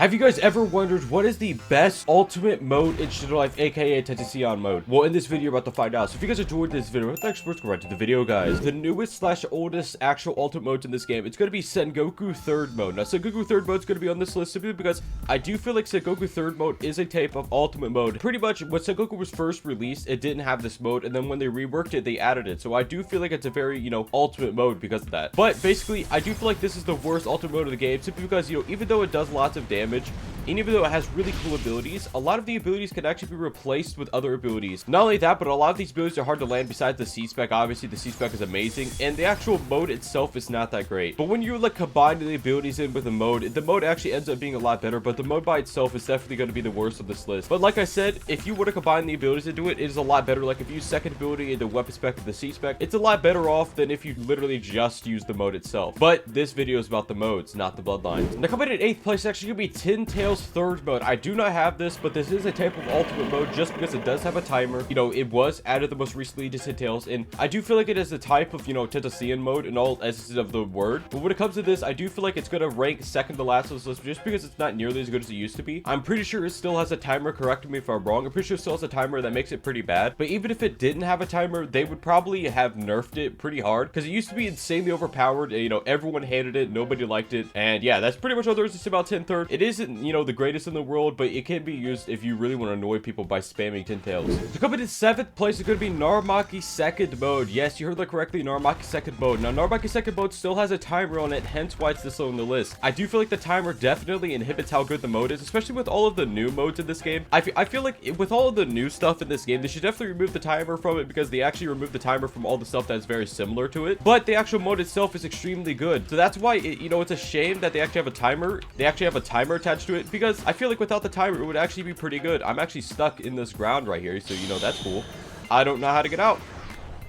Have you guys ever wondered what is the best ultimate mode in Shindo Life, aka Tentacion mode? Well, in this video, you're about to find out. So if you guys enjoyed this video, let's go right to the video, guys. The newest / oldest actual ultimate modes in this game, it's going to be Sunbokuu third mode. Now, Sunbokuu third mode is going to be on this list simply because I do feel like Sunbokuu third mode is a type of ultimate mode. Pretty much when Sunbokuu was first released, it didn't have this mode, and then when they reworked it, they added it. So I do feel like it's a very, ultimate mode because of that. But basically, I do feel like this is the worst ultimate mode of the game simply because, even though it does lots of damage, and even though it has really cool abilities, a lot of the abilities can actually be replaced with other abilities. Not only that, but a lot of these abilities are hard to land besides the C-Spec. Obviously, the C-Spec is amazing, and the actual mode itself is not that great. But when you, combine the abilities in with the mode actually ends up being a lot better, but the mode by itself is definitely going to be the worst of this list. But like I said, if you were to combine the abilities into it, it is a lot better. Like, if you use second ability into weapon spec of the C-Spec, it's a lot better off than if you literally just use the mode itself. But this video is about the modes, not the bloodlines. Now, coming in 8th place is actually going to be Tin Tail's third mode. I do not have this, but this is a type of ultimate mode just because it does have a timer. It was added the most recently to Tin Tails, and I do feel like it is a type of, Tentacion mode in all essences of the word. But when it comes to this, I do feel like it's going to rank second to last on this list just because it's not nearly as good as it used to be. I'm pretty sure it still has a timer, correct me if I'm wrong. I'm pretty sure it still has a timer that makes it pretty bad. But even if it didn't have a timer, they would probably have nerfed it pretty hard because it used to be insanely overpowered. And, everyone hated it. Nobody liked it. And yeah, that's pretty much all there is to say about Tin Third. It isn't, the greatest in the world, but it can be used if you really want to annoy people by spamming Tin Tails. So coming in 7th place is going to be Narumaki's second mode. Yes, you heard that correctly, Narumaki's second mode. Now, Narumaki's second mode still has a timer on it, hence why it's this low on the list. I do feel like the timer definitely inhibits how good the mode is, especially with all of the new modes in this game. I feel like with all of the new stuff in this game, they should definitely remove the timer from it because they actually remove the timer from all the stuff that's very similar to it. But the actual mode itself is extremely good. So that's why, it's a shame that they actually have a timer. They actually have a timer attached to it because I feel like without the timer, it would actually be pretty good. I'm actually stuck in this ground right here, so that's cool. I don't know how to get out.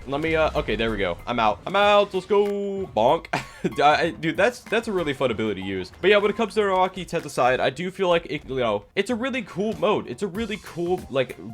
Let me okay, there we go. I'm out. Let's go. Bonk. Dude, that's a really fun ability to use. But yeah, when it comes to Narumaki's Tentacion, I do feel like it's a really cool mode. It's a really cool,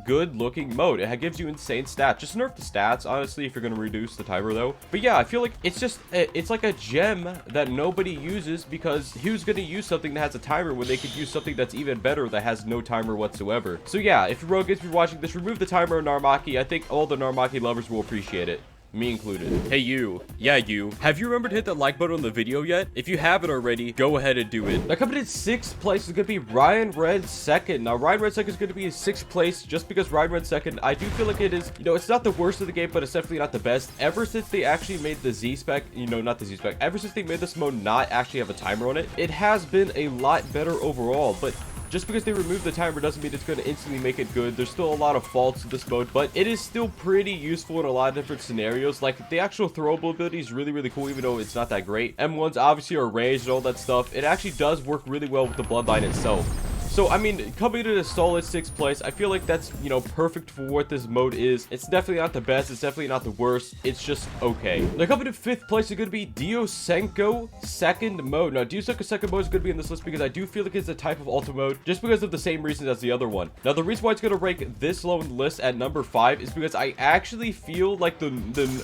good looking mode. It gives you insane stats. Just nerf the stats, honestly, if you're gonna reduce the timer though. But yeah, I feel like it's like a gem that nobody uses because who's gonna use something that has a timer when they could use something that's even better that has no timer whatsoever. So yeah, if you're watching this, remove the timer on Narumaki. I think all the Narumaki lovers will appreciate it. Me included. Hey, you. Yeah, you. Have you remembered to hit that like button on the video yet? If you haven't already, go ahead and do it. Now, coming in 6th place is going to be Ryan Red second. Now, Ryan Red second is going to be in 6th place just because Ryan Red second, I do feel like it is, it's not the worst of the game, but it's definitely not the best. Ever since they actually made the Z-Spec, not the Z-Spec, ever since they made this mode not actually have a timer on it, it has been a lot better overall. But just because they removed the timer doesn't mean it's going to instantly make it good. There's still a lot of faults to this mode, but it is still pretty useful in a lot of different scenarios. Like, the actual throwable ability is really, really cool, even though it's not that great. M1s obviously are ranged and all that stuff. It actually does work really well with the bloodline itself. So, I mean, coming in a solid 6th place, I feel like that's, perfect for what this mode is. It's definitely not the best. It's definitely not the worst. It's just okay. Now, coming in 5th place is going to be Diosenko second mode. Now, Diosenko second mode is going to be in this list because I do feel like it's a type of ultimate mode just because of the same reasons as the other one. Now, the reason why it's going to rank this low in the list at number 5 is because I actually feel like the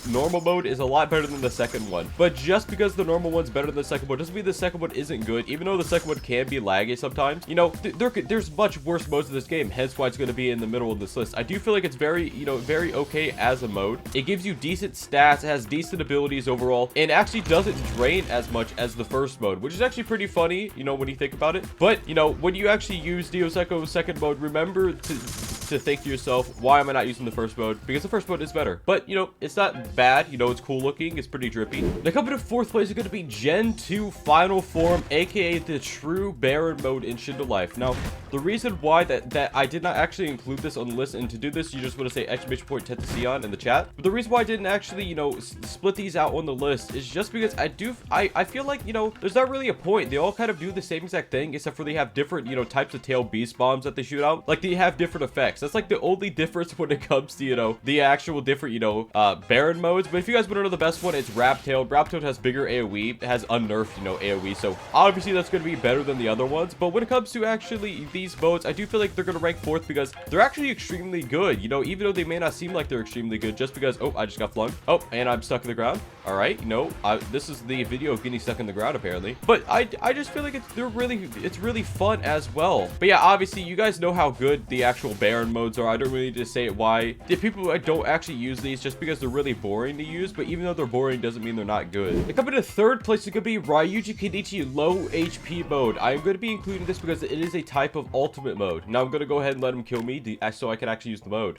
normal mode is a lot better than the second one. But just because the normal one's better than the second one doesn't mean the second one isn't good, even though the second one can be laggy sometimes. There's much worse modes in this game, hence why it's going to be in the middle of this list. I do feel like it's very, very okay as a mode. It gives you decent stats, it has decent abilities overall, and actually doesn't drain as much as the first mode, which is actually pretty funny, when you think about it. But, when you actually use Diosenko's second mode, remember to think to yourself, why am I not using the first mode? Because the first mode is better. But, it's not bad. It's cool looking. It's pretty drippy. Now, coming to 4th place is going to be Gen 2 Final Form, aka the true Baron mode in Shindo Life. Now, the reason why that I did not actually include this on the list, and to do this, you just want to say !Tentacion in the chat. But the reason why I didn't actually, split these out on the list is just because I feel like, there's not really a point. They all kind of do the same exact thing, except for they have different, types of tail beast bombs that they shoot out. Like, they have different effects. attacks. That's like the only difference when it comes to, you know, the actual different, you know, Baron modes. But if you guys want to know the best one, it's Raptail. Raptail has bigger AoE. It has unnerfed, you know, AoE. So obviously that's going to be better than the other ones. But when it comes to actually these modes, I do feel like they're going to rank 4th because they're actually extremely good. You know, even though they may not seem like they're extremely good just because, oh, I just got flung. Oh, and I'm stuck in the ground. All right, you know, this is the video of getting stuck in the ground apparently. But I just feel like it's really fun as well. But yeah, obviously you guys know how good the actual Baron modes are. I don't really need to say it why. The people don't actually use these just because they're really boring to use, but even though they're boring doesn't mean they're not good. Coming to 3rd place is going to be Ryuji Kenichi low HP mode. I'm going to be including this because it is a type of ultimate mode. Now I'm going to go ahead and let him kill me so I can actually use the mode.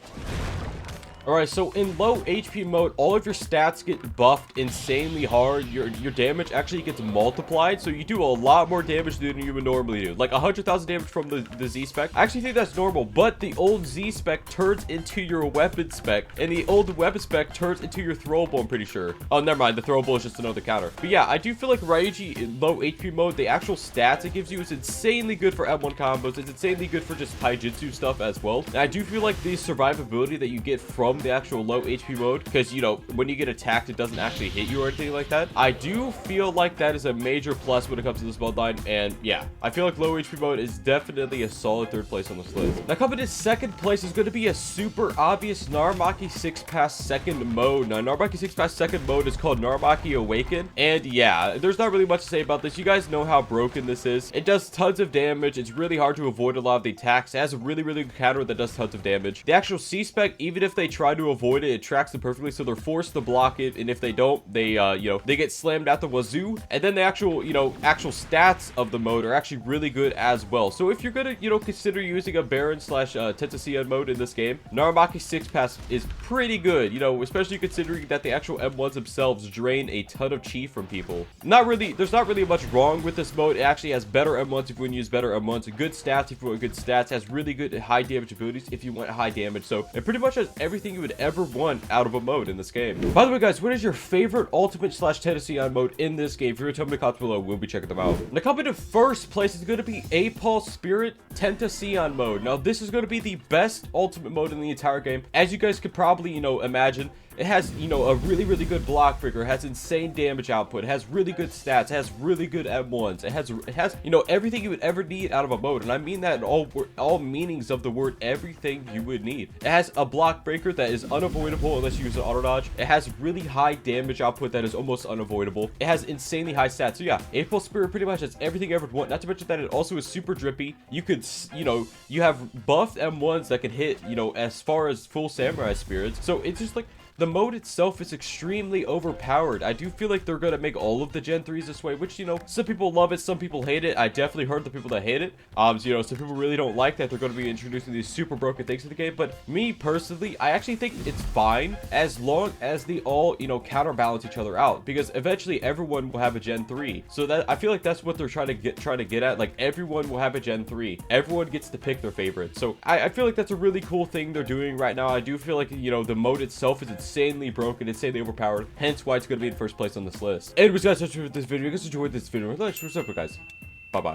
Alright, so in low HP mode, all of your stats get buffed insanely hard. Your damage actually gets multiplied, so you do a lot more damage than you would normally do. Like 100,000 damage from the Z-Spec. I actually think that's normal, but the old Z-Spec turns into your weapon spec, and the old weapon spec turns into your throwable, I'm pretty sure. Oh, never mind, the throwable is just another counter. But yeah, I do feel like Ryuji in low HP mode, the actual stats it gives you is insanely good for M1 combos. It's insanely good for just taijutsu stuff as well. And I do feel like the survivability that you get from the actual low HP mode, because you know when you get attacked it doesn't actually hit you or anything like that. I do feel like that is a major plus when it comes to this bloodline, and yeah, I feel like low HP mode is definitely a solid 3rd place on this list. Now coming to 2nd place is going to be a super obvious Naramaki 6 pass 2nd mode. Now Naramaki 6 pass 2nd mode is called Naramaki Awaken, and yeah, there's not really much to say about this. You guys know how broken this is. It does tons of damage. It's really hard to avoid a lot of the attacks. It has a really good counter that does tons of damage. The actual C-Spec, even if they try to avoid it tracks them perfectly, so they're forced to block it, and if they don't, they you know, they get slammed at the wazoo. And then the actual, you know, actual stats of the mode are actually really good as well. So if you're gonna, you know, consider using a Baron slash Tetsuyuan mode in this game, Naramaki 6 pass is pretty good, you know, especially considering that the actual M1s themselves drain a ton of chi from people. There's not really much wrong with this mode. It actually has better M1s if you want to use better M1s, good stats if you want good stats, it has really good high damage abilities if you want high damage. So it pretty much has everything you would ever want out of a mode in this game. By the way, guys, what is your favorite ultimate slash Tennessee mode in this game? If you're gonna tell me in the comments below, we'll be checking them out. Now coming to 1st place is going to be Apol Spirit Tentacion mode. Now this is going to be the best ultimate mode in the entire game. As you guys could probably, you know, imagine, it has, you know, a really good block breaker. It has insane damage output. It has really good stats. It has really good M1s. It has, you know, everything you would ever need out of a mode. And I mean that in all meanings of the word, everything you would need. It has a block breaker that is unavoidable unless you use an auto dodge. It has really high damage output that is almost unavoidable. It has insanely high stats. So yeah, Apol Spirit pretty much has everything you ever want. Not to mention that it also is super drippy. You could, you know, you have buffed M1s that can hit, you know, as far as full samurai spirits. So it's just like, the mode itself is extremely overpowered. I do feel like they're gonna make all of the Gen 3s this way, which, you know, some people love it, some people hate it. I definitely heard the people that hate it. So, you know, some people really don't like that they're gonna be introducing these super broken things to the game. But me personally, I actually think it's fine as long as they all, you know, counterbalance each other out, because eventually everyone will have a Gen 3. So that, I feel like that's what they're trying to get at. Like, everyone will have a Gen 3. Everyone gets to pick their favorite. So I feel like that's a really cool thing they're doing right now. I do feel like, you know, the mode itself is insanely broken, insanely overpowered, hence why it's going to be in 1st place on this list. Anyways, guys, that's it for this video. If you guys enjoyed this video, let's what's up, guys. Bye bye.